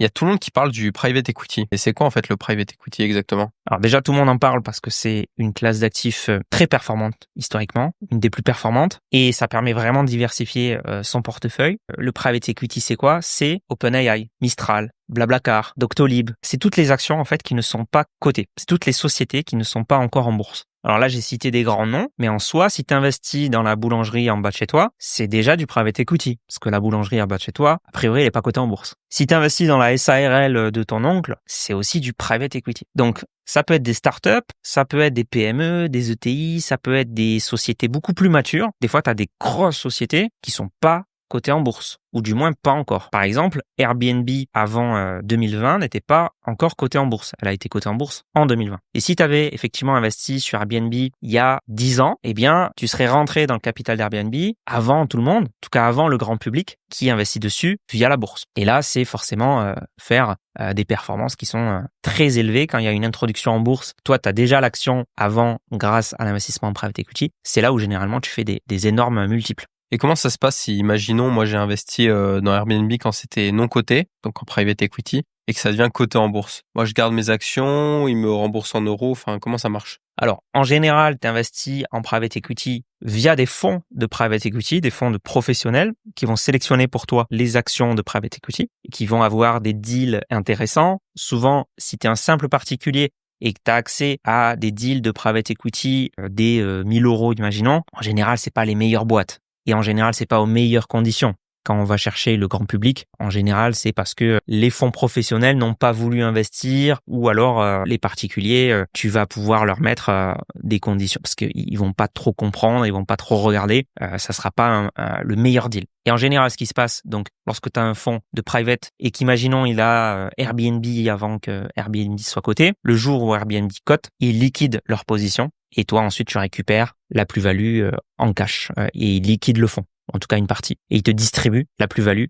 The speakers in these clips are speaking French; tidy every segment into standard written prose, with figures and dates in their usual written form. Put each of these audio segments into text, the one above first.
Il y a tout le monde qui parle du private equity. Et c'est quoi en fait le private equity exactement? Alors déjà, tout le monde en parle parce que c'est une classe d'actifs très performante historiquement, une des plus performantes, et ça permet vraiment de diversifier son portefeuille. Le private equity, c'est quoi? C'est OpenAI, Mistral, Blablacar, Doctolib. C'est toutes les actions en fait qui ne sont pas cotées. C'est toutes les sociétés qui ne sont pas encore en bourse. Alors là, j'ai cité des grands noms, mais en soi, si tu investis dans la boulangerie en bas de chez toi, c'est déjà du private equity, parce que la boulangerie en bas de chez toi, a priori, elle n'est pas cotée en bourse. Si tu investis dans la SARL de ton oncle, c'est aussi du private equity. Donc, ça peut être des startups, ça peut être des PME, des ETI, ça peut être des sociétés beaucoup plus matures. Des fois, tu as des grosses sociétés qui sont pas cotées en bourse, ou du moins pas encore. Par exemple, Airbnb avant 2020 n'était pas encore cotée en bourse. Elle a été cotée en bourse en 2020. Et si tu avais effectivement investi sur Airbnb il y a 10 ans, eh bien, tu serais rentré dans le capital d'Airbnb avant tout le monde, en tout cas avant le grand public qui investit dessus via la bourse. Et là, c'est forcément faire des performances qui sont très élevées quand il y a une introduction en bourse. Toi, tu as déjà l'action avant grâce à l'investissement en private equity. C'est là où généralement tu fais des énormes multiples. Et comment ça se passe si, imaginons, moi j'ai investi dans Airbnb quand c'était non coté, donc en private equity, et que ça devient coté en bourse? Moi, je garde mes actions, ils me remboursent en euros, enfin, comment ça marche? Alors, en général, tu investis en private equity via des fonds de private equity, des fonds de professionnels qui vont sélectionner pour toi les actions de private equity et qui vont avoir des deals intéressants. Souvent, si tu es un simple particulier et que tu as accès à des deals de private equity des 1000 euros, imaginons, en général, c'est pas les meilleures boîtes. Et en général, c'est pas aux meilleures conditions. Quand on va chercher le grand public, en général, c'est parce que les fonds professionnels n'ont pas voulu investir ou alors les particuliers, tu vas pouvoir leur mettre des conditions parce qu'ils vont pas trop comprendre, ils vont pas trop regarder. Ça sera pas le meilleur deal. Et en général, ce qui se passe, donc, lorsque tu as un fonds de private et qu'imaginons il a Airbnb avant que Airbnb soit coté, le jour où Airbnb cote, ils liquident leur position et toi, ensuite, tu récupères la plus-value en cash et ils liquident le fonds. En tout cas une partie, et il te distribue la plus-value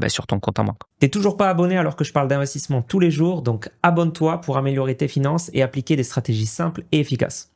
sur ton compte en banque. T'es toujours pas abonné alors que je parle d'investissement tous les jours, donc abonne-toi pour améliorer tes finances et appliquer des stratégies simples et efficaces.